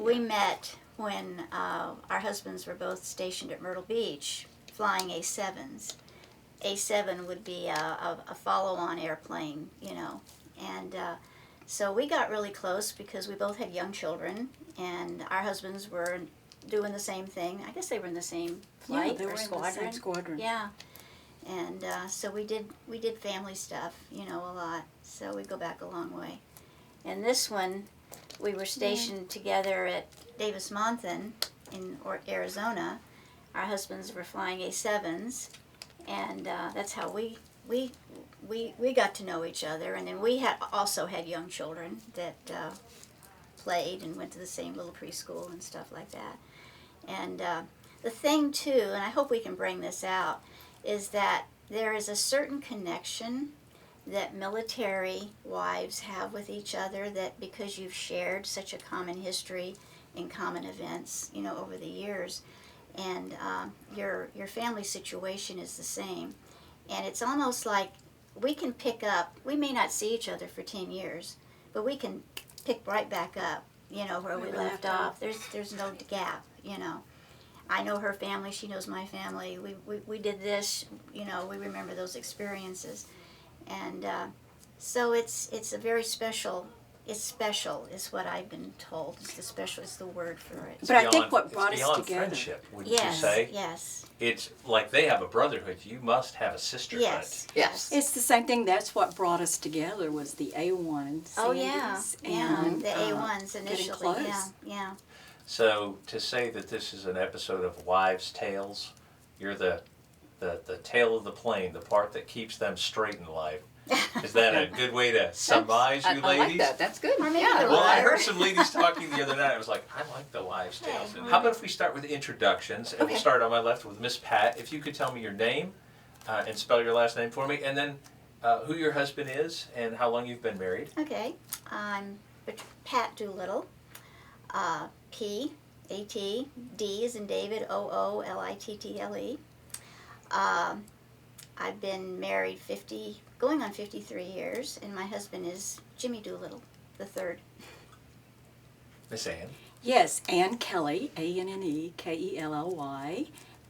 we met when our husbands were both stationed at Myrtle Beach, flying A-7s. A-7 would be a follow-on airplane, you know, and so we got really close because we both had young children, and our husbands were doing the same thing. I guess they were in the same flight they or were squadron. in the same squadron. Yeah, and so we did family stuff, you know, a lot. So we go back a long way. And this one, we were stationed together at Davis-Monthan in Arizona. Our husbands were flying A-7s, and that's how we got to know each other. And then we also had young children that played and went to the same little preschool and stuff like that. And the thing too, and I hope we can bring this out, is that there is a certain connection that military wives have with each other, that because you've shared such a common history and common events, you know, over the years, and your family situation is the same. And it's almost like we can pick up, we may not see each other for 10 years, but we can pick right back up, you know, where we left off. There's no gap, you know. I know her family, she knows my family. We did this, you know, we remember those experiences. And so it's a very special, it's special is what I've been told. It's the word for it. But I think what brought us beyond together. friendship, wouldn't you say? Yes. It's like they have a brotherhood. You must have a sisterhood. Yes. It's the same thing. That's what brought us together was the A-1. Oh yeah. And the A-1s getting initially. close. Yeah. So to say that this is an episode of Wives' Tales, you're the tail of the plane, the part that keeps them straight in life. Is that a good way to surmise you ladies? I like that. That's good. Or maybe Yeah. the Well, I latter. heard some ladies talking the other night. I was like, I like the Wives' Tales. And how about if we start with introductions? And we'll start on my left with Miss Pat. If you could tell me your name and spell your last name for me, and then who your husband is and how long you've been married. Okay. I'm Pat Doolittle. P, A-T, D as in David, O-O-L-I-T-T-L-E. I've been married going on 53 years, and my husband is Jimmy Doolittle, the third. Miss Ann. Yes, Ann Kelly, A-N-N-E-K-E-L-L-Y.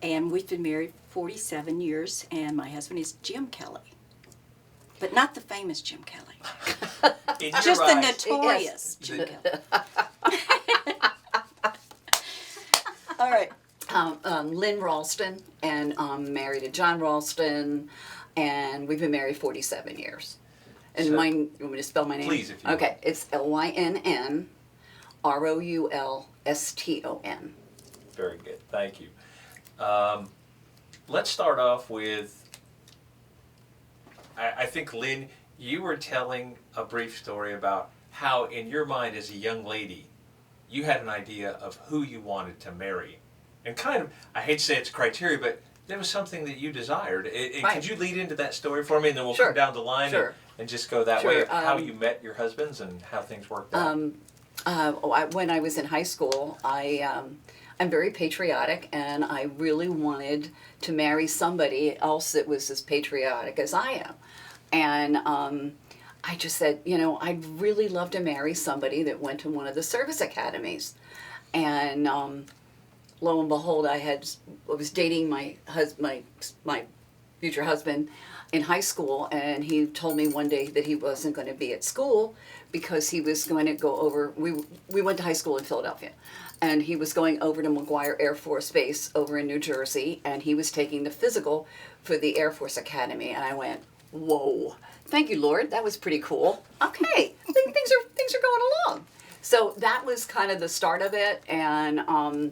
And we've been married 47 years, and my husband is Jim Kelly. But not the famous Jim Kelly. In your Just the eyes, notorious Jim Kelly. All right. Lynn Roulston, and I'm married to John Roulston, and we've been married 47 years. And So- mine, you want me to spell my name? Please, if you Okay, it's Lynnroulston. Very good. Thank you. Let's start off with, I think, Lynn, you were telling a brief story about how, in your mind as a young lady, you had an idea of who you wanted to marry. And kind of, I hate to say it's criteria, but there was something that you desired. Right. Could you lead into that story for me, and then we'll Sure. come down the line Sure. and just go that Sure. way of how you met your husbands and how things worked out? When I was in high school, I'm very patriotic, and I really wanted to marry somebody else that was as patriotic as I am. And I just said, you know, I'd really love to marry somebody that went to one of the service academies. And lo and behold, I was dating my future husband in high school, and he told me one day that he wasn't going to be at school because he was going to go over. We went to high school in Philadelphia, and he was going over to McGuire Air Force Base over in New Jersey, and he was taking the physical for the Air Force Academy. And I went, whoa, thank you, Lord, that was pretty cool. Okay, things are going along. So that was kind of the start of it, and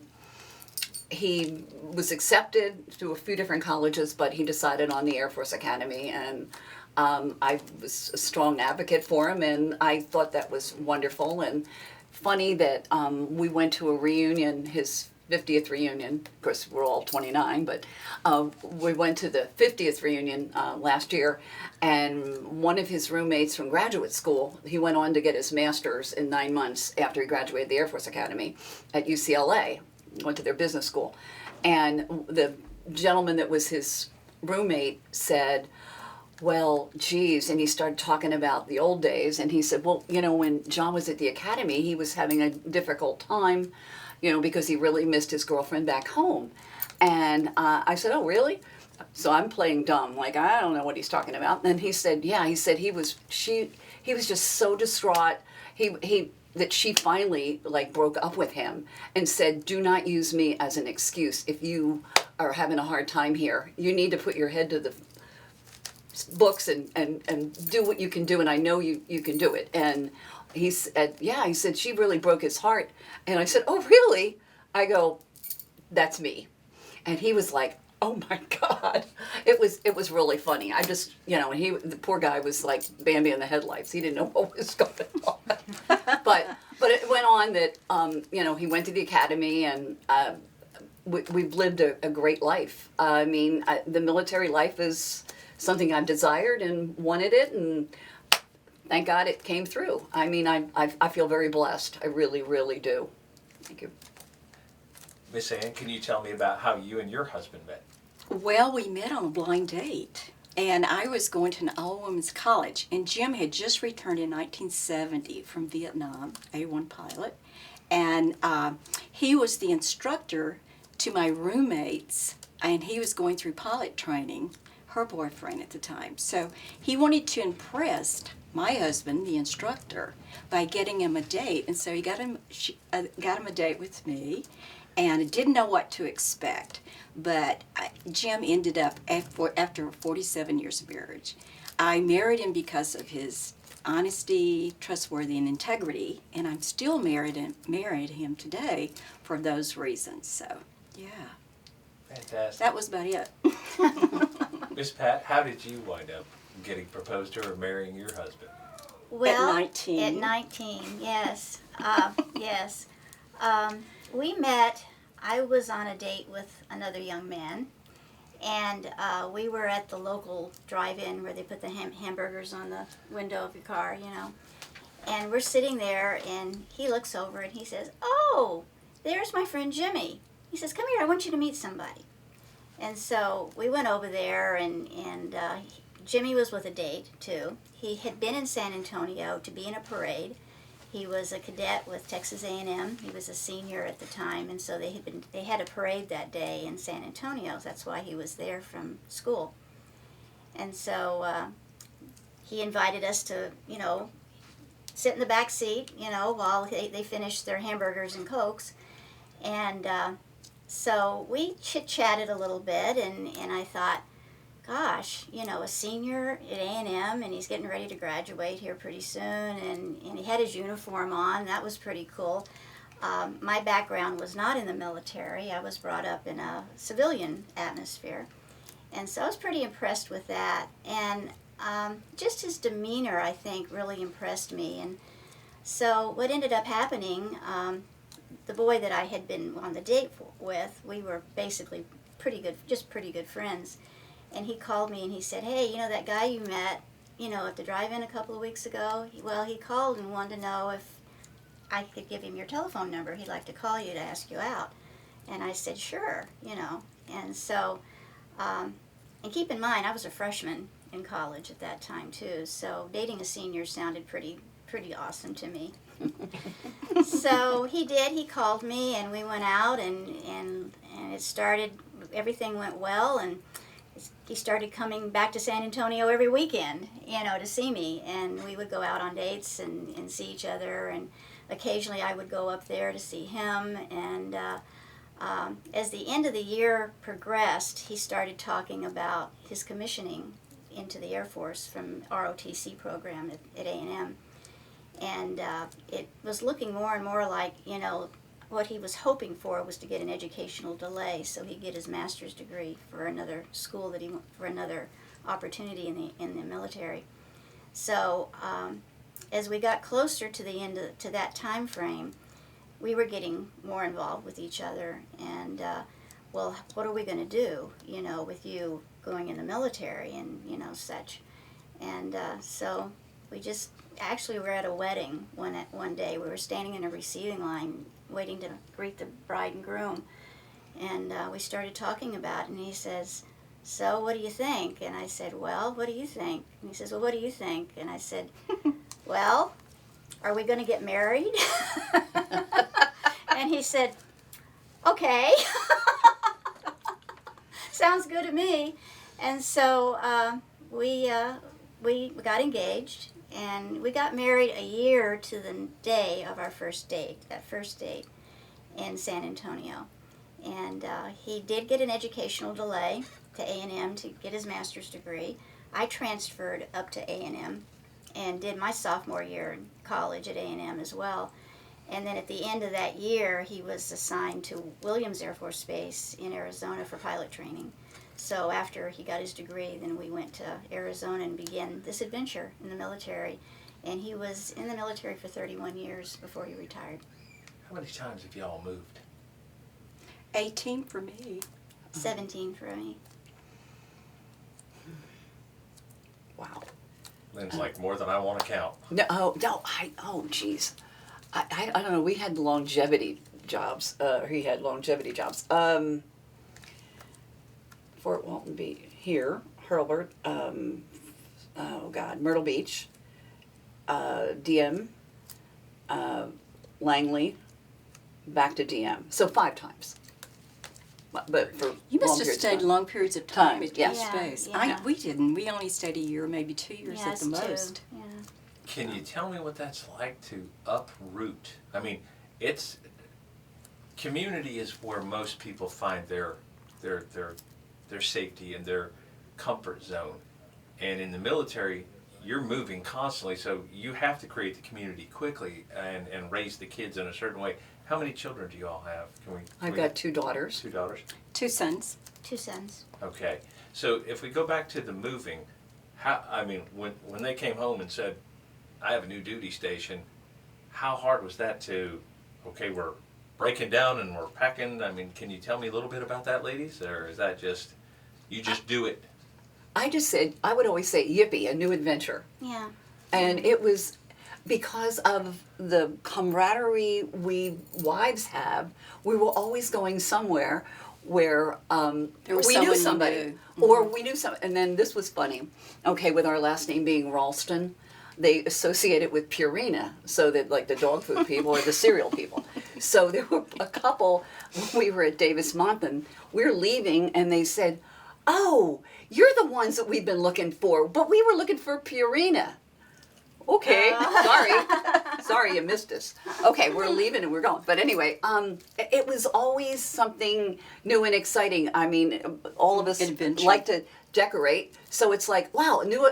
he was accepted to a few different colleges, but he decided on the Air Force Academy, and I was a strong advocate for him, and I thought that was wonderful. And funny that we went to a reunion, his 50th reunion. Of course, we're all 29, but we went to the 50th reunion last year, and one of his roommates from graduate school, he went on to get his master's in 9 months after he graduated the Air Force Academy at UCLA, went to their business school. And the gentleman that was his roommate said, well, geez, and he started talking about the old days, and he said, well, when John was at the academy, he was having a difficult time, because he really missed his girlfriend back home. And I said, oh, really? So I'm playing dumb, like, I don't know what he's talking about. And he said, yeah, he said he was just so distraught. That she finally broke up with him and said, do not use me as an excuse. If you are having a hard time here, you need to put your head to the books and do what you can do, and I know you can do it. And he said, yeah, he said, she really broke his heart. And I said, oh, really? I go, that's me. And he was like, oh my God. It was really funny. I just, the poor guy was like Bambi in the headlights. He didn't know what was going on. But it went on that, he went to the academy, and we've lived a great life. I mean, the military life is something I've desired and wanted it, and thank God it came through. I mean, I feel very blessed. I really, really do. Thank you. Miss Ann, can you tell me about how you and your husband met? Well, we met on a blind date, and I was going to an all-women's college, and Jim had just returned in 1970 from Vietnam, A-1 pilot, and he was the instructor to my roommates, and he was going through pilot training, her boyfriend at the time. So he wanted to impress my husband, the instructor, by getting him a date, and so he got him a date with me, and didn't know what to expect. But Jim ended up, after 47 years of marriage, I married him because of his honesty, trustworthy, and integrity, and I'm still married him today for those reasons. So, yeah. Fantastic. That was about it. Miss Pat, how did you wind up getting proposed to or marrying your husband? Well, At 19. At 19, yes. Yes. We met, I was on a date with another young man, and we were at the local drive-in where they put the hamburgers on the window of your car, And we're sitting there, and he looks over and he says, oh, there's my friend Jimmy. He says, come here, I want you to meet somebody. And so we went over there, and Jimmy was with a date, too. He had been in San Antonio to be in a parade. He was a cadet with Texas A&M. He was a senior at the time, and so they had a parade that day in San Antonio. That's why he was there from school. And so he invited us to, sit in the back seat, while they finished their hamburgers and Cokes. And so we chit-chatted a little bit, and I thought, gosh, a senior at A&M, and he's getting ready to graduate here pretty soon, and he had his uniform on. That was pretty cool. My background was not in the military. I was brought up in a civilian atmosphere, and so I was pretty impressed with that. And just his demeanor, I think, really impressed me. And so what ended up happening, the boy that I had been on the date with, we were basically pretty good friends. And he called me and he said, hey, that guy you met, at the drive-in a couple of weeks ago, he called and wanted to know if I could give him your telephone number. He'd like to call you to ask you out. And I said, sure, And so, and keep in mind, I was a freshman in college at that time, too. So dating a senior sounded pretty awesome to me. So he did. He called me, and we went out, and it started, everything went well, and he started coming back to San Antonio every weekend, to see me. And we would go out on dates and see each other. And occasionally I would go up there to see him. And as the end of the year progressed, he started talking about his commissioning into the Air Force from ROTC program at A&M. And it was looking more and more like, what he was hoping for was to get an educational delay so he'd get his master's degree for another school for another opportunity in the military. So as we got closer to the end to that time frame, we were getting more involved with each other. And well, what are we going to do? With you going in the military and such. And so we just actually were at a wedding one day. We were standing in a receiving line waiting to greet the bride and groom, and we started talking about it, and he says, so what do you think? And I said, well, what do you think? And he says, well, what do you think? And I said, well, are we going to get married? And he said, okay. Sounds good to me. And so we got engaged, and we got married a year to the day of our first date, that first date in San Antonio. And he did get an educational delay to A&M to get his master's degree. I transferred up to A&M and did my sophomore year in college at A&M as well. And then at the end of that year, he was assigned to Williams Air Force Base in Arizona for pilot training. So after he got his degree, then we went to Arizona and began this adventure in the military. And he was in the military for 31 years before he retired. How many times have y'all moved? 18 for me. 17 for me. Wow. Lynn's like, more than I want to count. Geez. I don't know, we had longevity jobs, he had longevity jobs. Fort Walton Beach, here, Hurlburt, Myrtle Beach, DM, Langley, back to DM. So 5 times. But for You long must have periods of stayed time. long periods of time Time, at yeah. each space. Yeah. We didn't. We only stayed a year, maybe 2 years at Yes, the too. most. Yeah. Can you tell me what that's like to uproot? I mean, it's community is where most people find their safety and their comfort zone. And in the military, you're moving constantly, so you have to create the community quickly and raise the kids in a certain way. How many children do you all have? I've got 2 daughters. 2 daughters? 2 sons. 2 sons. Okay. So if we go back to the moving, when they came home and said, I have a new duty station, how hard was that to, okay, we're breaking down and we're packing? I mean, can you tell me a little bit about that, ladies? Or is that just, you just do it? I would always say, yippee, a new adventure. Yeah. And it was because of the camaraderie we wives have, we were always going somewhere where There was we someone knew you somebody. knew. Or we knew some, and then this was funny. Okay, with our last name being Roulston, they associate it with Purina, so that like the dog food people or the cereal people. So there were a couple, when we were at Davis Monthan, we're leaving and they said, oh, you're the ones that we've been looking for, but we were looking for Purina. Okay, sorry you missed us. Okay, we're leaving and we're going. But anyway, it was always something new and exciting. I mean, all of us Adventure. like to decorate, so it's like, wow, a new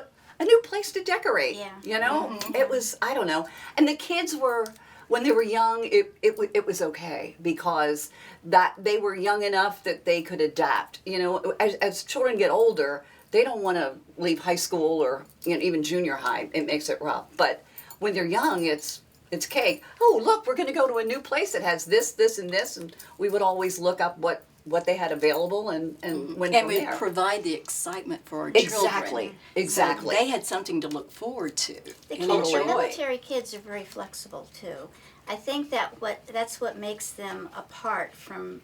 place to decorate. Yeah. You know, it was, I don't know. And the kids were, when they were young, it was okay because that they were young enough that they could adapt. You know, as children get older, they don't want to leave high school or even junior high. It makes it rough. But when they're young, it's cake. Oh, look, we're going to go to a new place that has this, this, and this, and we would always look up what they had available and went And from we there. provide the excitement for our Exactly, children. exactly. So they had something to look forward to. The and kids, the enjoy. military kids are very flexible too. I think that's what makes them apart from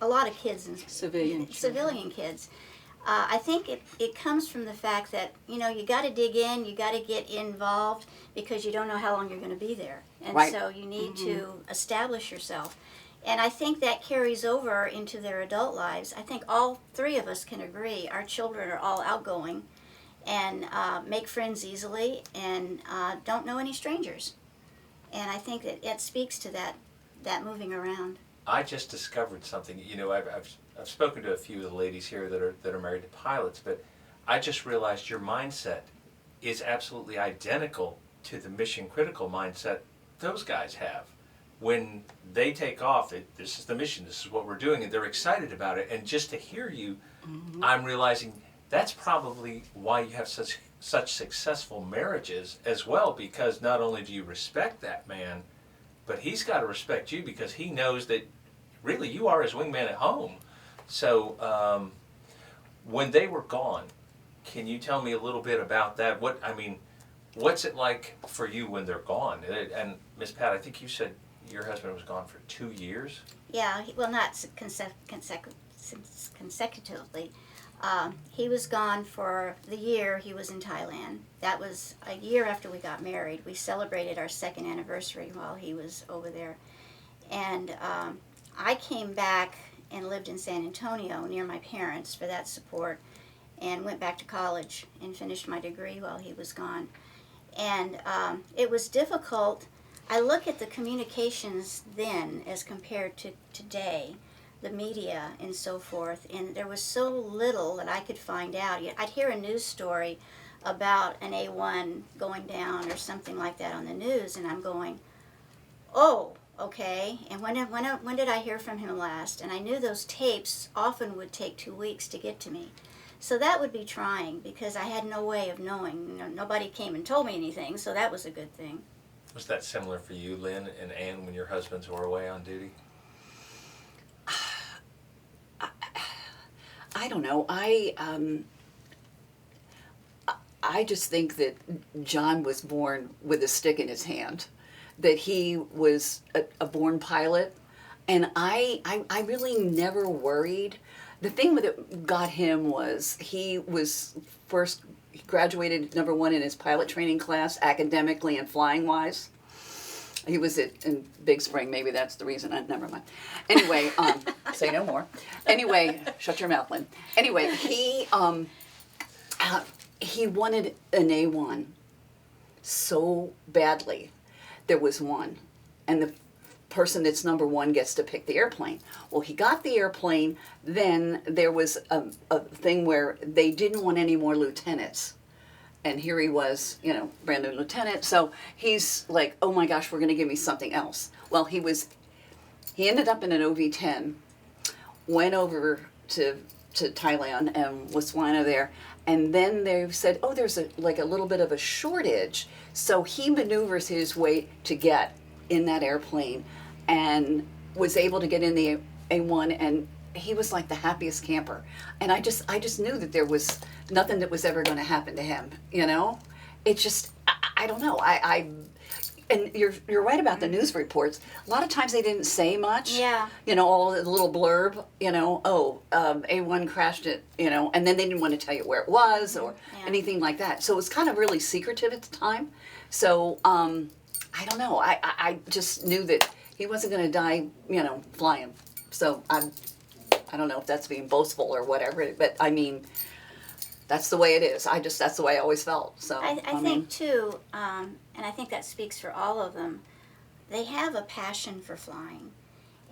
a lot of kids and Civilian civilian kids. I think it comes from the fact that you got to dig in, you got to get involved because you don't know how long you're going to be there, and Right. so you need to establish yourself. And I think that carries over into their adult lives. I think all 3 of us can agree our children are all outgoing and make friends easily and don't know any strangers. And I think that it speaks to that moving around. I just discovered something. I've spoken to a few of the ladies here that are married to pilots, but I just realized your mindset is absolutely identical to the mission critical mindset those guys have. When they take off, this is the mission, this is what we're doing, and they're excited about it. And just to hear you, I'm realizing that's probably why you have such successful marriages as well, because not only do you respect that man, but he's got to respect you because he knows that really you are his wingman at home. So when they were gone, can you tell me a little bit about that? What's it like for you when they're gone? And Miss Pat, I think you said your husband was gone for 2 years? Yeah, well, not consecutively. He was gone for the year he was in Thailand. That was a year after we got married. We celebrated our second anniversary while he was over there. And I came back and lived in San Antonio near my parents for that support, and went back to college and finished my degree while he was gone. And it was difficult. I look at the communications then as compared to today, the media and so forth, and there was so little that I could find out. I'd hear a news story about an A-1 going down or something like that on the news, and I'm going, oh, okay. And when did I hear from him last? And I knew those tapes often would take 2 weeks to get to me. So that would be trying, because I had no way of knowing. Nobody came and told me anything, so that was a good thing. Was that similar for you, Lynn and Ann, when your husbands were away on duty? I don't know. I just think that John was born with a stick in his hand, that he was a born pilot, and I really never worried. The thing that got him was he graduated #1 in his pilot training class, academically and flying wise. He was in Big Spring. Maybe that's the reason. Never mind. Anyway, say no more. Anyway, shut your mouth, Lynn. Anyway, he wanted an A-1 so badly. There was one, and the person that's #1 gets to pick the airplane. Well, he got the airplane. Then there was a thing where they didn't want any more lieutenants. And here he was, brand new lieutenant. So he's like, oh my gosh, we're going to give me something else. Well, he ended up in an OV-10, went over to Thailand and was flying over there. And then they said, oh, there's a little bit of a shortage. So he maneuvers his way to get in that airplane and was able to get in the A-1, and he was like the happiest camper. And I just knew that there was nothing that was ever going to happen to him, It just, I don't know. And you're right about the news reports. A lot of times they didn't say much. Yeah. All the little blurb, A-1 crashed it, and then they didn't want to tell you where it was or anything like that. So it was kind of really secretive at the time. So, I don't know. I just knew that he wasn't going to die, flying. So I don't know if that's being boastful or whatever, but I mean, that's the way it is. That's the way I always felt. So I think too, and I think that speaks for all of them, they have a passion for flying.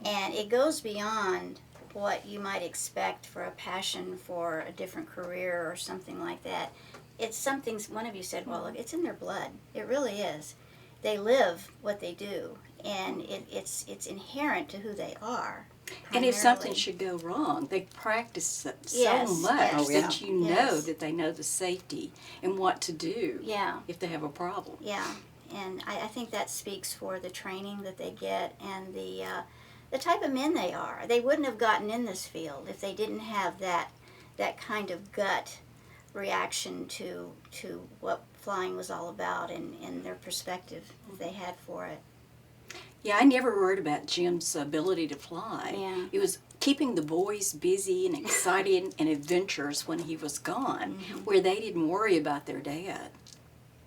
And it goes beyond what you might expect for a passion for a different career or something like that. It's something, one of you said, well, look, it's in their blood. It really is. They live what they do, and it's inherent to who they are. And if something should go wrong, they practice it so much that you know that they know the safety and what to do if they have a problem. Yeah, and I think that speaks for the training that they get and the type of men they are. They wouldn't have gotten in this field if they didn't have that kind of gut reaction to what flying was all about and their perspective that they had for it. Yeah, I never worried about Jim's ability to fly. Yeah. It was keeping the boys busy and excited and adventurous when he was gone, where they didn't worry about their dad.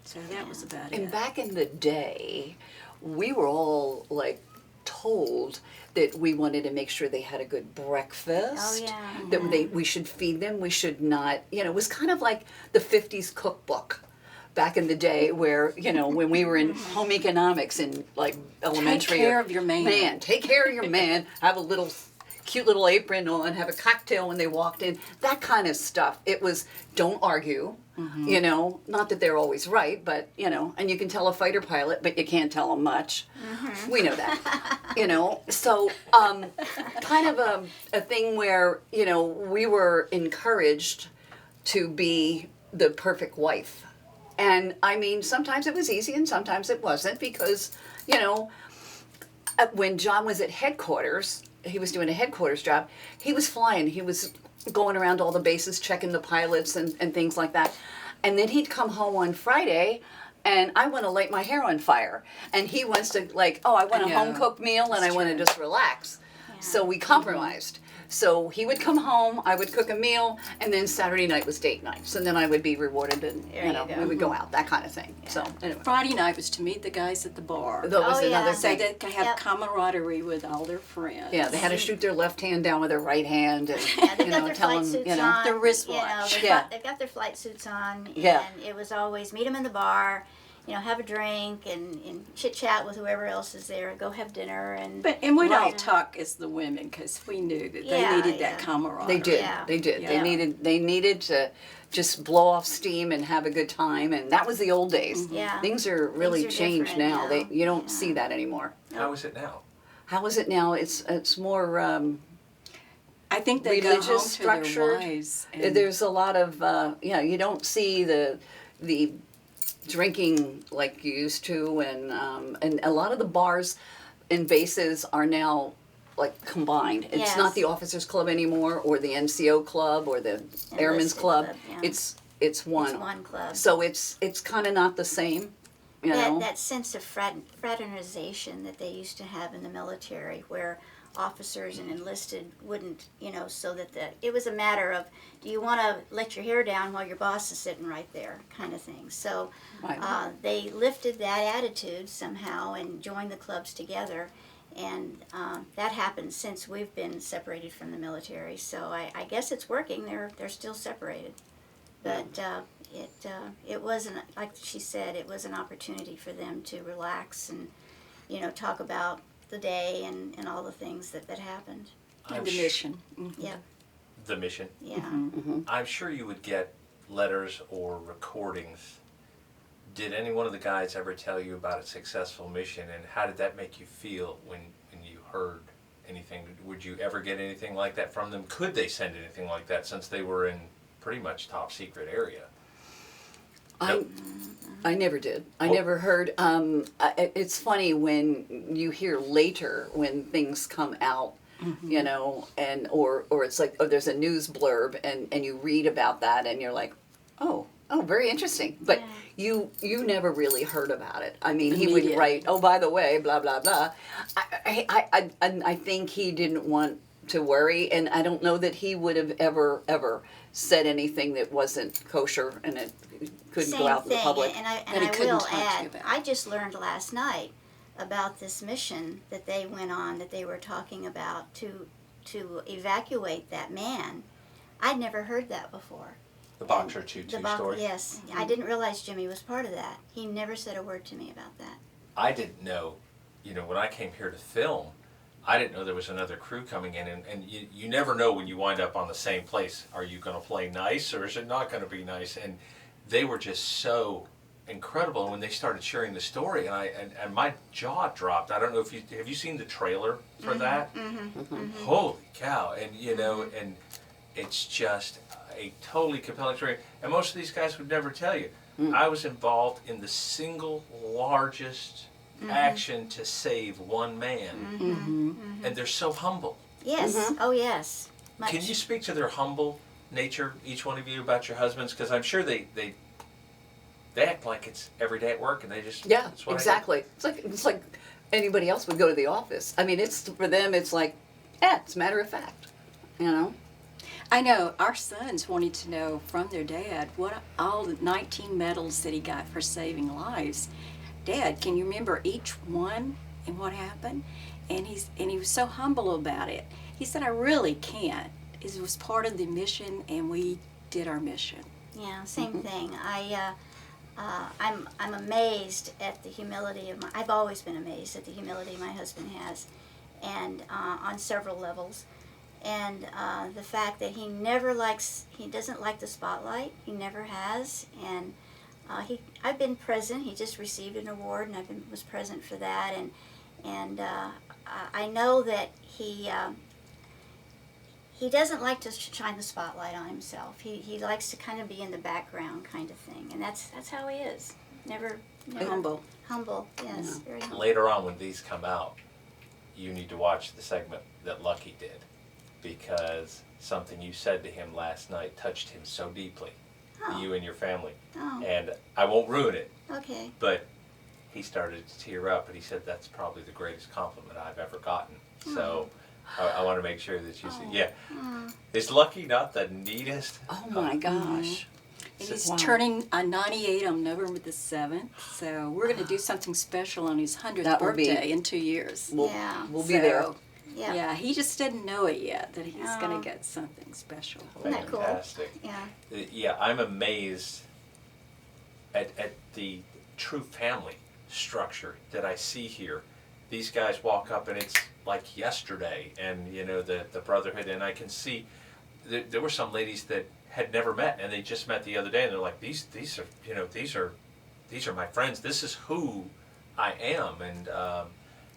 So that was about it. And back in the day, we were all told that we wanted to make sure they had a good breakfast. Oh, yeah. That we should feed them. We should not. It was kind of like the 50s cookbook. Back in the day where, when we were in home economics in elementary. Take care of your man. Take care of your man. Have a cute little apron on, have a cocktail when they walked in. That kind of stuff. It was, don't argue, not that they're always right, but, and you can tell a fighter pilot, but you can't tell them much. We know that, So, kind of a thing where, we were encouraged to be the perfect wife. And I mean, sometimes it was easy and sometimes it wasn't because, when John was at headquarters, he was doing a headquarters job, he was flying. He was going around all the bases, checking the pilots and things like that. And then he'd come home on Friday and I want to light my hair on fire. And he wants to I want a home-cooked meal and I want to just relax. Yeah. So we compromised. So he would come home, I would cook a meal, and then Saturday night was date night. So then I would be rewarded, and There you you know, go. we would go out, that kind of thing. So anyway, Friday night was to meet the guys at the bar. that was Oh, yeah. another So thing. they can have Yep. camaraderie with all their friends. Yeah, they had to shoot their left hand down with their right hand, and Yeah, they you got know, their tell flight them, suits you know, on. the You wristwatch. know, Yeah. they got their flight suits on, Yeah. and it was always meet them in the bar, you know, have a drink and chit chat with whoever else is there, go have dinner, and And we Right. don't talk as the women because we knew that Yeah, they needed yeah. that camaraderie. they did, Yeah. they did. Yeah. They needed to just blow off steam and have a good time, and that was the old days. Yeah. Things are really Things are changed different now. now. You don't Yeah. see that anymore. How is it now? How is it now? It's more. I think they go Religious home to structured. their wives. And There's a lot of you don't see the drinking like you used to, and a lot of the bars and bases are now like combined. It's Yes. not the officers club anymore, or the NCO club, or the airmen's Enlisted club. club, yeah. It's one. it's one club. So it's kind of not the same, you know. That sense of fraternization that they used to have in the military, where officers and enlisted wouldn't, you know, so that it was a matter of, do you want to let your hair down while your boss is sitting right there, kind of thing. So Right. they lifted that attitude somehow and joined the clubs together, and that happened since we've been separated from the military. So I guess it's working. They're still separated, but it wasn't, like she said, it was an opportunity for them to relax and, you know, talk about the day and all the things that happened. and the mission. Yeah, The mission. yeah. I'm sure you would get letters or recordings. Did any one of the guys ever tell you about a successful mission, and how did that make you feel when you heard anything? Would you ever get anything like that from them? Could they send anything like that, since they were in pretty much top secret area? I never did. I Oh. never heard. It's funny when you hear later when things come out, you know, and or it's like, oh, there's a news blurb, and you read about that, and you're like, oh, very interesting. But Yeah. you never really heard about it. I mean, he would Immediate. write, oh, by the way, blah blah blah. I think he didn't want to worry, and I don't know that he would have ever said anything that wasn't kosher, and it couldn't Same go out in the thing, public. and I That he couldn't will talk to you add, about. I just learned last night about this mission that they went on, that they were talking about to evacuate that man. I'd never heard that before. The Boxer 2-2 story? Yes, I didn't realize Jimmy was part of that. He never said a word to me about that. I didn't know, you know, when I came here to film, I didn't know there was another crew coming in, and you never know when you wind up on the same place. Are you going to play nice, or is it not going to be nice? And they were just so incredible. And when they started sharing the story, and my jaw dropped. I don't know if have you seen the trailer for that? Holy cow! And you know, and it's just a totally compelling story. And most of these guys would never tell you. I was involved in the single largest action to save one man, and they're so humble. Yes, oh yes. Much. Can you speak to their humble nature, each one of you, about your husbands? Because I'm sure they act like it's every day at work, and they just Yeah, that's what exactly. It's like anybody else would go to the office. I mean, it's for them. It's like, it's a matter of fact, you know. I know our sons wanted to know from their dad what all the 19 medals that he got for saving lives. Dad, can you remember each one and what happened? And he was so humble about it. He said, I really can't. It was part of the mission, and we did our mission. Yeah, same thing. I'm amazed at the humility of I've always been amazed at the humility my husband has, and on several levels, and the fact that he doesn't like the spotlight. He never has, and I've been present. He just received an award, and was present for that, and I know that he doesn't like to shine the spotlight on himself. He likes to kind of be in the background, kind of thing, and that's how he is. Never Humble. Humble, yes, very humble. Later on, when these come out, you need to watch the segment that Lucky did, because something you said to him last night touched him so deeply, Oh. you and your family. Oh, And I won't ruin it, okay. but he started to tear up, and he said that's probably the greatest compliment I've ever gotten. So I want to make sure that you see. Oh. Yeah. Is Lucky not the neatest? Oh my gosh. And he's Wow. turning 98 on November the 7th, so we're going to do something special on his 100th That will be- birthday in 2 years. We'll, Yeah. we'll be there. So, Yeah. Yeah, he just didn't know it yet that he's going Oh. to get something special. Isn't that cool? Fantastic. Yeah. Yeah, I'm amazed at the true family structure that I see here. These guys walk up and it's like yesterday, and you know the brotherhood, and I can see there were some ladies that had never met and they just met the other day, and they're like, these are, you know, these are my friends. This is who I am, and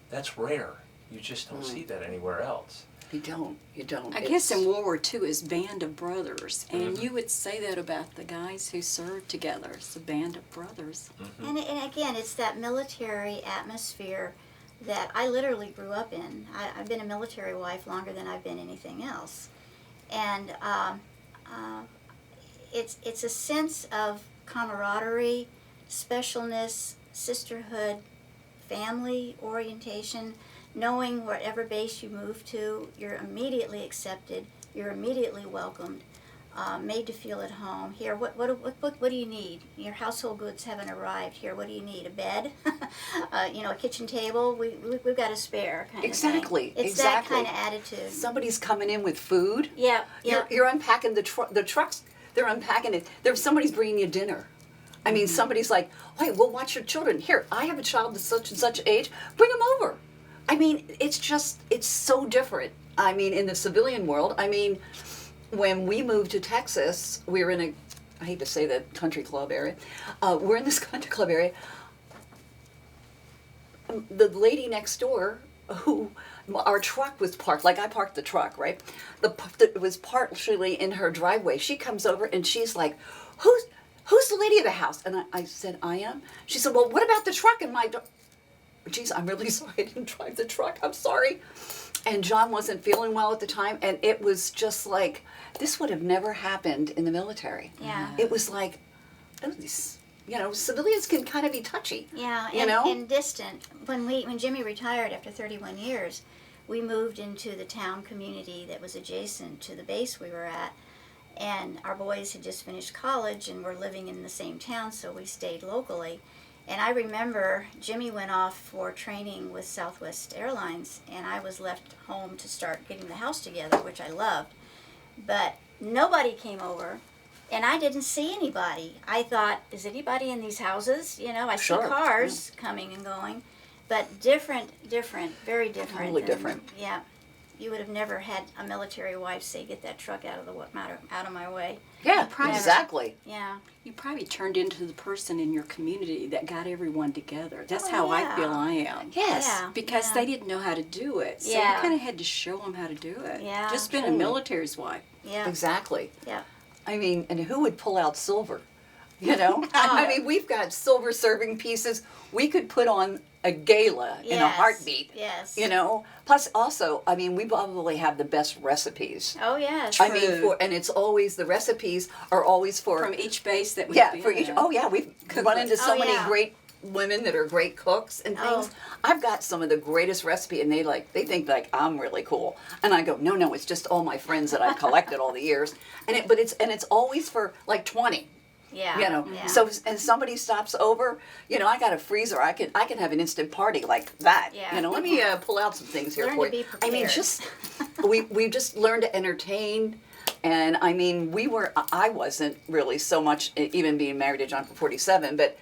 that's rare. You just don't see that anywhere else. You don't. I guess in World War II it's band of brothers, and Mhm. you would say that about the guys who served together. It's a band of brothers. And again, it's that military atmosphere that I literally grew up in. I've been a military wife longer than I've been anything else. And it's a sense of camaraderie, specialness, sisterhood, family orientation, knowing whatever base you move to, you're immediately accepted, you're immediately welcomed, made to feel at home. Here, what do you need? Your household goods haven't arrived. Here, what do you need? A bed? A kitchen table? We've got a spare. Kind Exactly, of thing. It's exactly. that kind of attitude. Somebody's coming in with food. Yeah, yeah. You're unpacking the trucks. They're unpacking it. Somebody's bringing you dinner. I mean, somebody's like, "Hey, we'll watch your children. Here, I have a child that's such and such age. Bring them over." I mean, it's so different. I mean, in the civilian world, I mean, when we moved to Texas, we were in I hate to say the country club area. We're in this country club area. The lady next door, our truck was parked, like I parked the truck, right? It was partially in her driveway. She comes over and she's like, who's the lady of the house? And I said, I am. She said, well, what about the truck in my Geez, I'm really sorry I didn't drive the truck. I'm sorry. And John wasn't feeling well at the time, and it was just like, this would have never happened in the military. Yeah. It was like, civilians can kind of be touchy. Yeah, and distant. When Jimmy retired after 31 years, we moved into the town community that was adjacent to the base we were at, and our boys had just finished college and were living in the same town, so we stayed locally. And I remember Jimmy went off for training with Southwest Airlines, and I was left home to start getting the house together, which I loved. But nobody came over, and I didn't see anybody. I thought, is anybody in these houses? I see Sure. cars coming and going, but different, very different. Totally than- different. Yeah. You would have never had a military wife say, get that truck out of my way. Yeah, Never. exactly. Yeah. You probably turned into the person in your community that got everyone together. That's Oh, how I yeah. feel I am. Yes. Yeah. Because yeah. they didn't know how to do it. So Yeah. you kind of had to show them how to do it. Yeah, Just being a truly. military's wife. Yeah. Exactly. Yeah. I mean, and who would pull out silver? I mean, we've got silver serving pieces. We could put on a gala in a Yes, heartbeat. yes. Plus, also, I mean, we probably have the best recipes. Oh, yes. I mean, and it's always the recipes are always for From each base that we've yeah been for each. at. Oh yeah, we've run into so Oh, many yeah. great women that are great cooks and things. Oh. I've got some of the greatest recipe, and they think like I'm really cool, and I go, no, it's just all my friends that I've collected all the years, and it's always for like 20. Yeah. Yeah. So and somebody stops over, I got a freezer. I can have an instant party like that. Yeah. Let me pull out some things here Learn for to you. be I mean, prepared. just we just learned to entertain, and I mean, I wasn't really so much even being married to John for 47, but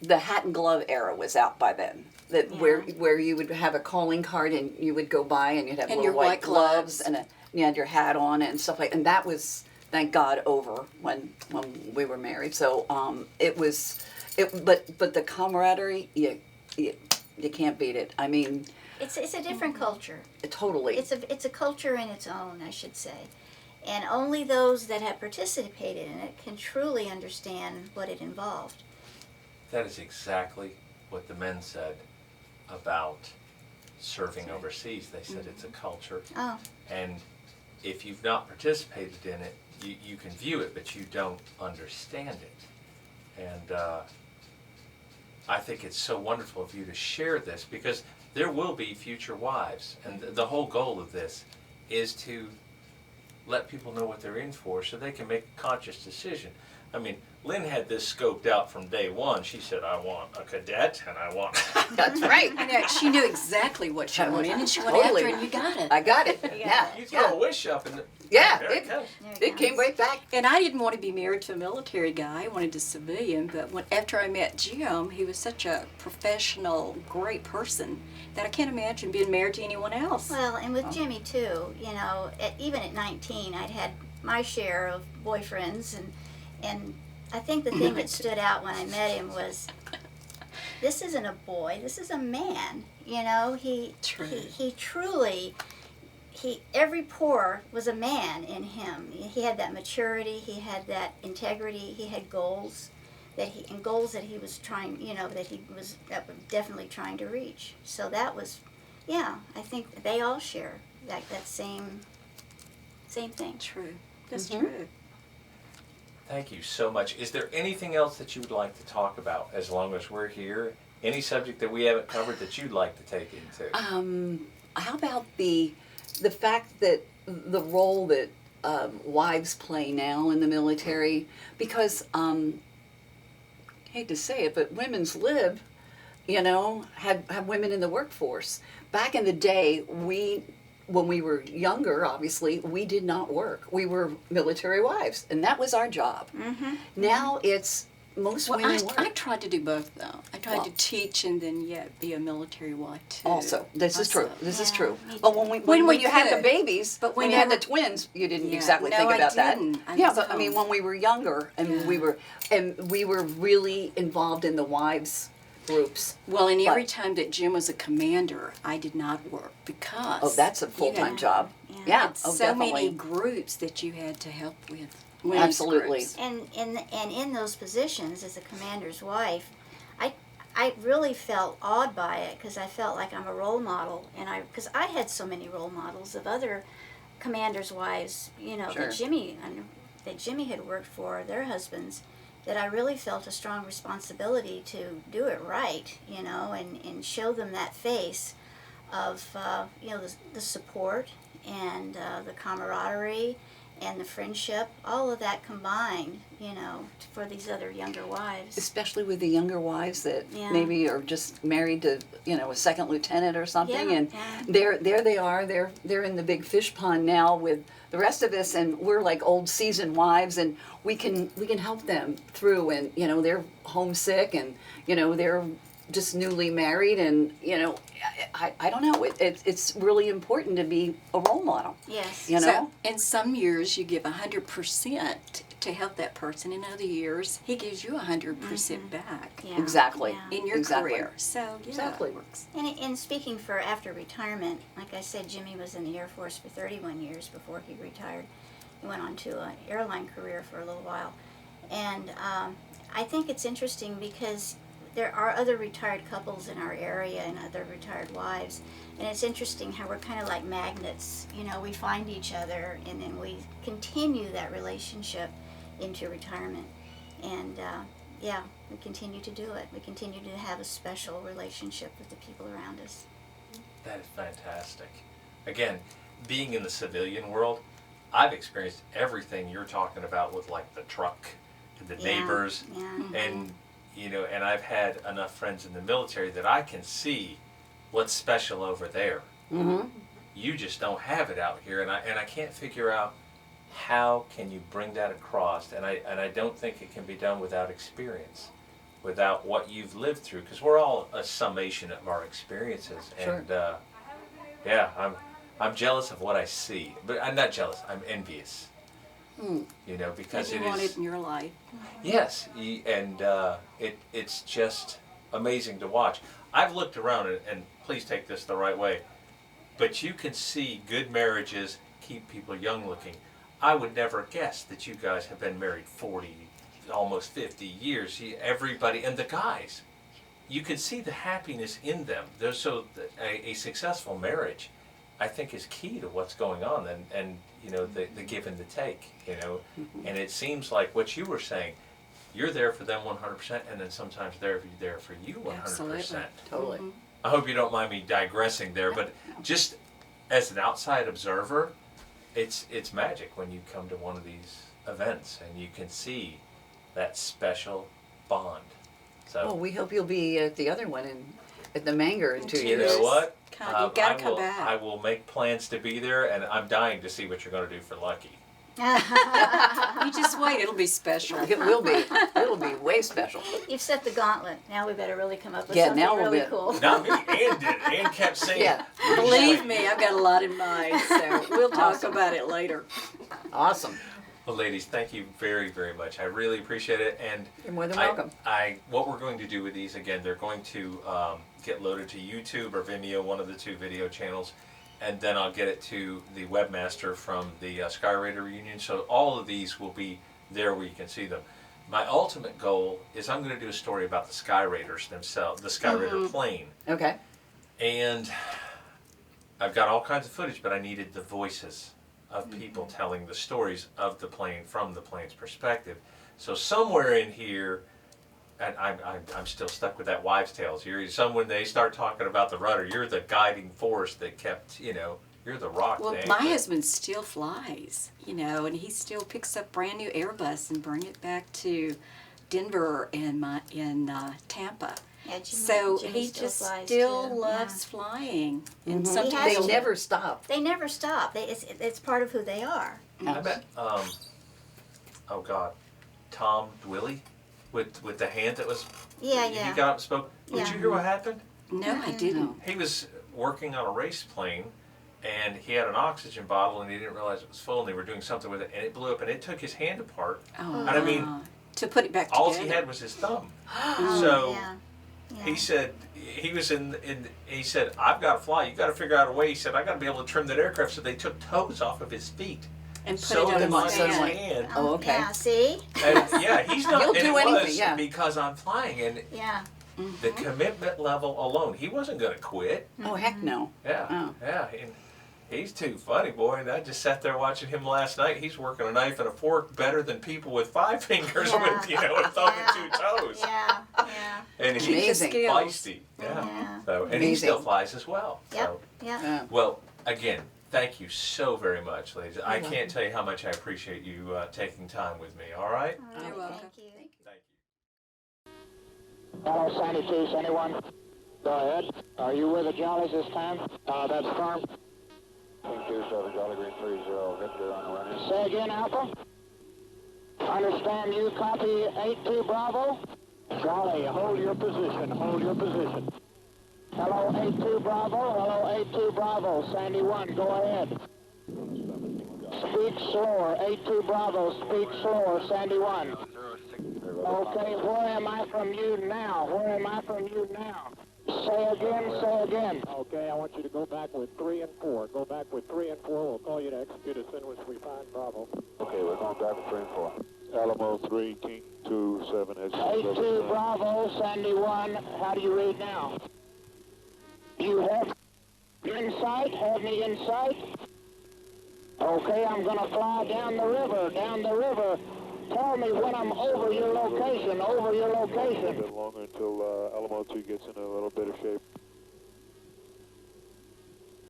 the hat and glove era was out by then. That Yeah. where you would have a calling card and you would go by and you'd have And little your white white gloves gloves. and you had your hat on and stuff like, and that was, thank God, over when we were married. So but the camaraderie, you can't beat it. I mean, It's a different culture. totally. It's a culture in its own, I should say. And only those that have participated in it can truly understand what it involved. That is exactly what the men said about serving overseas. They said it's a culture, Oh, and if you've not participated in it, you can view it, but you don't understand it. And I think it's so wonderful of you to share this, because there will be future wives, and the whole goal of this is to let people know what they're in for so they can make a conscious decision. I mean, Lynn had this scoped out from day one. She said, I want a cadet and I want... That's right. I know, she knew exactly what she wanted, and she went Totally. after it, and you got it. I got it. Yeah. You throw a wish up and Yeah, there it comes. There It came comes. right back. And I didn't want to be married to a military guy. I wanted a civilian. But after I met Jim, he was such a professional, great person that I can't imagine being married to anyone else. Well, and with Jimmy too, you know, even at 19, I'd had my share of boyfriends, and I think the thing that stood out when I met him was, this isn't a boy, this is a man. You know, True. he truly, every pore was a man in him. He had that maturity, he had that integrity, he had goals that he was trying, you know, that was definitely trying to reach. So that was, yeah, I think they all share that same thing. True. That's Mhm. true. Thank you so much. Is there anything else that you would like to talk about as long as we're here? Any subject that we haven't covered that you'd like to take into? How about the fact that the role that wives play now in the military? Because hate to say it, but women's lib, you know, had women in the workforce. Back in the day, when we were younger, obviously, we did not work. We were military wives, and that was our job. Mm-hmm. Now it's most Well, women work. I tried to do both, though. I tried Well- to teach and then yet be a military wife, too. Also, this is true. This is Yeah, true. me But too. when we you had the could. babies, But we when you had the never- twins, you didn't Yeah. exactly No, think I about didn't. that. I Yeah, was but I mean, home. when we were younger, and Yeah. we were really involved in the wives groups. Well, and every But- time that Jim was a commander, I did not work because... Oh, that's a full-time you job. Yeah. Yeah. had Oh, so definitely. many groups that you had to help with. women's Absolutely. groups. And in those positions as a commander's wife, I really felt awed by it because I felt like I'm a role model, and because I had so many role models of other commanders' wives, you know, Sure. that Jimmy had worked for, their husbands, that I really felt a strong responsibility to do it right, you know, and show them that face of you know, the support and the camaraderie and the friendship, all of that combined, you know, for these other younger wives. Especially with the younger wives that Yeah. maybe are just married to, you know, a second lieutenant or something, Yeah, and yeah. there they are. They're in the big fish pond now with the rest of us, and we're like old seasoned wives, and we can help them through. And you know, they're homesick, and you know, they're just newly married, and you know, I don't know. It's really important to be a role model. Yes. You know. So, in some years, you give 100% to help that person. In other years, he gives you 100% back Yeah. Exactly. Yeah. in your Exactly. career. So, yeah, Exactly. it works. And speaking for after retirement, like I said, Jimmy was in the Air Force for 31 years before he retired. He went on to an airline career for a little while. And I think it's interesting because there are other retired couples in our area and other retired wives. And it's interesting how we're kind of like magnets. You know, we find each other and then we continue that relationship into retirement. And yeah, we continue to do it. We continue to have a special relationship with the people around us. That is fantastic. Again, being in the civilian world, I've experienced everything you're talking about with like the truck and the Yeah, neighbors, Yeah. and you know, and I've had enough friends in the military that I can see what's special over there. Mm-hmm. You just don't have it out here, and I can't figure out how can you bring that across, and I don't think it can be done without experience, without what you've lived through, because we're all a summation of our experiences. Sure. And yeah, I'm jealous of what I see, but I'm not jealous. I'm envious. You know, because That you it want is. it in your life. Yes, and it's just amazing to watch. I've looked around, and please take this the right way, but you can see good marriages keep people young looking. I would never guess that you guys have been married 40, almost 50 years. Everybody, and the guys, you can see the happiness in them. So a successful marriage, I think, is key to what's going on, and you know, the give and the take, you know. And it seems like what you were saying, you're there for them 100%, and then sometimes they're there for you 100%. Absolutely. Totally. I hope you don't mind me digressing there, but just as an outside observer, it's magic when you come to one of these events and you can see that special bond. So Well, we hope you'll be at the other one at the Manger in 2 years. you know what? You gotta come I back. will make plans to be there, and I'm dying to see what you're going to do for Lucky. You just wait, it'll be special. It will be. It'll be way special. You've set the gauntlet. Now we better really come up with Yeah, something now we'll really be- cool. Not me. Ann did it. Ann kept saying, Yeah. Believe me, I've got a lot in mind, so we'll talk Awesome. about it later. Awesome. Well, ladies, thank you very, very much. I really appreciate it. And You're more than welcome. what we're going to do with these, again, they're going to get loaded to YouTube or Vimeo, one of the two video channels, and then I'll get it to the webmaster from the Skyraider reunion. So all of these will be there where you can see them. My ultimate goal is I'm going to do a story about the Skyraiders themselves, the Skyraider plane. Okay. And I've got all kinds of footage, but I needed the voices of people telling the stories of the plane from the plane's perspective. So somewhere in here, and I'm still stuck with that wives' tales. When they start talking about the rudder, you're the guiding force that kept, you're the rock. Well, the my anchor. husband still flies, and he still picks up brand new Airbus and bring it back to Denver and in Tampa. Yeah, So Jimmy he still just flies, still too. loves flying, and He something has They to. never stop. They never stop. It's part of who they are. I bet. Oh God, Tom Dwilly, with the hand that was. Yeah, He yeah. got up and spoke. Did Yeah. you hear what happened? No, I didn't. He was working on a race plane, and he had an oxygen bottle, and he didn't realize it was full, and they were doing something with it, and it blew up, and it took his hand apart. Oh, And I mean, to put it back all together. he had was his thumb. Oh, So yeah. Yeah. he said he was he said, I've got to fly. You got to figure out a way. He said, I got to be able to trim that aircraft. So they took toes off of his feet. and put Sewed it them on on his his hand. hand. Oh, okay. Yeah, see? And yeah, he's not. He'll and do it anything, was yeah. because I'm flying, and Yeah. the commitment level alone, he wasn't going to quit. Oh, heck no. Yeah, Oh. yeah. And he's too funny, boy. And I just sat there watching him last night. He's working a knife and a fork better than people with 5 fingers Yeah. with, a thumb and 2 toes. Yeah. Yeah. And he's Amazing. feisty. Yeah. Yeah. So, and he Amazing. still flies as well. Yep. So, Yeah. Yeah. well, again, thank you so very much, ladies. I You're can't tell you how much I appreciate you taking time with me. All right. All right, You're welcome. Thank you. Thank you. Hello, Sandy 2, Sandy 1. Go ahead. Are you with the Jollies this time? That's firm. King 27, Jolly Green 30, Victor on the run in. Say again, Alpha. Understand you. Copy 82 Bravo. Jolly, hold your position. Hold your position. Hello, 82 Bravo. Hello, 82 Bravo. Sandy 1, go ahead. Speak slower. 82 Bravo, speak slower. Sandy 1. Okay, where am I from you now? Where am I from you now? Say again, say again. Okay, I want you to go back with 3 and 4. Go back with 3 and 4. We'll call you to execute as soon as we find Bravo. Okay, we're going back with 3 and 4. Alamo 3, King 2, 7, 82 Bravo, Sandy 1. How do you read now? You have insight? Have me in sight? Okay, I'm going to fly down the river, down the river. Tell me when I'm over your location, over your A location. bit longer until Alamo 2 gets in a little bit of shape.